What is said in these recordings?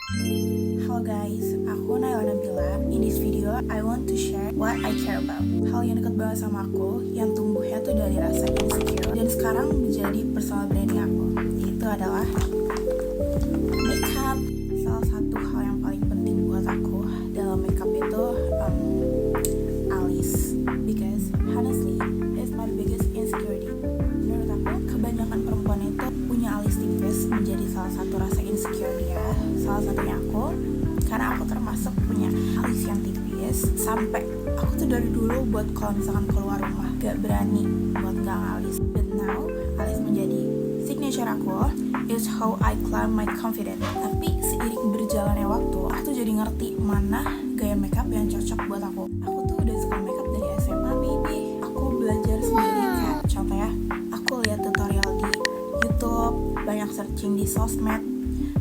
Halo guys, aku Naila Nabila. In this video, I want to share what I care about. Hal yang dekat banget sama aku, yang tumbuhnya tuh dari rasa insecure dan sekarang menjadi personal branding aku. Itu adalah makeup. Salah satu hal yang paling penting buat aku dalam makeup itu alis, because honestly, it's my biggest insecurity. Menurut aku, kebanyakan perempuan itu punya alis tipis menjadi salah satu rasa insecure dia. Salah satunya aku, karena aku termasuk punya alis yang tipis. Sampai aku tuh dari dulu buat kalau misalkan keluar rumah gak berani buat gak ngalis. But now, alis menjadi signature aku. Is how I climb my confidence. Tapi seiring berjalannya waktu, aku tuh jadi ngerti mana gaya makeup yang cocok buat aku. Aku tuh udah suka makeup dari SMA baby. Aku belajar sendiri, kayak contohnya aku lihat tutorial di YouTube, banyak searching di sosmed.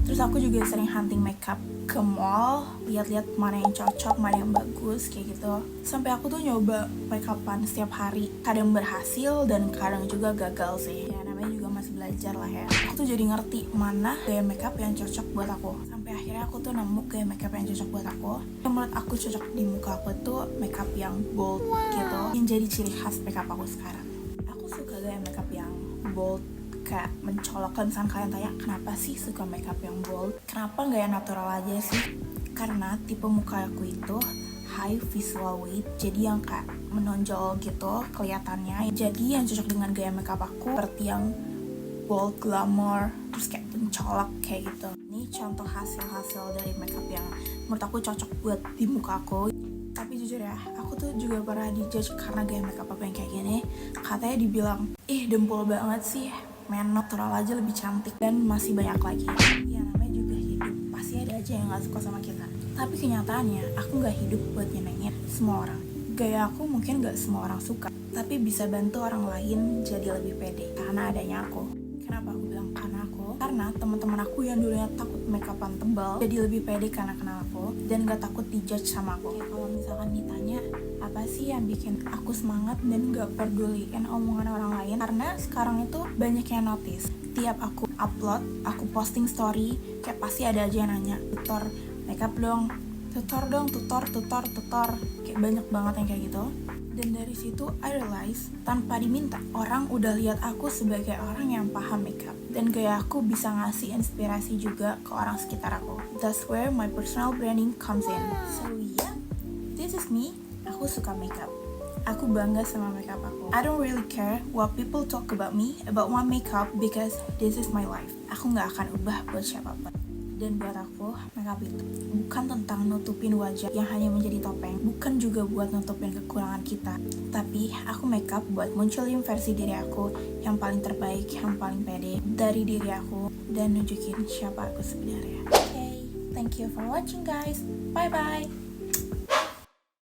Terus aku juga sering hunting makeup ke mall, lihat-lihat mana yang cocok, mana yang bagus, kayak gitu. Sampai aku tuh nyoba makeupan setiap hari. Kadang berhasil dan kadang juga gagal sih. Ya namanya juga masih belajar lah ya. Aku tuh jadi ngerti mana gaya makeup yang cocok buat aku. Sampai akhirnya aku tuh nemu gaya makeup yang cocok buat aku. Yang menurut aku cocok di muka aku tuh makeup yang bold gitu. Yang jadi ciri khas makeup aku sekarang. Aku suka gaya makeup yang bold, kayak mencolok. Kalau misalkan kalian tanya kenapa sih suka makeup yang bold, kenapa nggak yang natural aja sih? Karena tipe muka aku itu high visual weight, jadi yang kayak menonjol gitu kelihatannya. Jadi yang cocok dengan gaya makeup aku seperti yang bold, glamour, terus kayak mencolok kayak gitu. Ini contoh hasil-hasil dari makeup yang menurut aku cocok buat di muka aku. Tapi jujur ya, aku tuh juga pernah dijudge karena gaya makeup aku yang kayak gini. Katanya dibilang, dempul banget sih, men, natural aja lebih cantik, dan masih banyak lagi. Ya namanya juga hidup, pasti ada aja yang gak suka sama kita. Tapi kenyataannya, aku gak hidup buat nyenengin semua orang. Gaya aku mungkin gak semua orang suka, tapi bisa bantu orang lain jadi lebih pede karena adanya aku. Kenapa aku bilang karena aku? Karena teman-teman aku yang dulunya takut makeupan tebal jadi lebih pede karena kenal aku dan gak takut dijudge sama aku. Ya, kalau misalkan ditanya apa sih yang bikin aku semangat dan gak peduliin omongan orang lain, karena sekarang itu banyak yang notice. Tiap aku upload, aku posting story, kayak pasti ada aja yang nanya, tutor makeup dong, tutor, kayak banyak banget yang kayak gitu. Dan dari situ I realize, tanpa diminta, orang udah lihat aku sebagai orang yang paham makeup, dan gaya aku bisa ngasih inspirasi juga ke orang sekitar aku. That's where my personal branding comes in. So yeah, this is me. Aku suka makeup. Aku bangga sama makeup aku. I don't really care what people talk about me, about my makeup, because this is my life. Aku gak akan ubah buat siapapun. Dan buat aku, makeup itu bukan tentang nutupin wajah yang hanya menjadi topeng, bukan juga buat nutupin kekurangan kita, tapi aku makeup buat munculin versi diri aku yang paling terbaik, yang paling pede dari diri aku, dan nunjukin siapa aku sebenarnya. Okay, thank you for watching guys. Bye bye.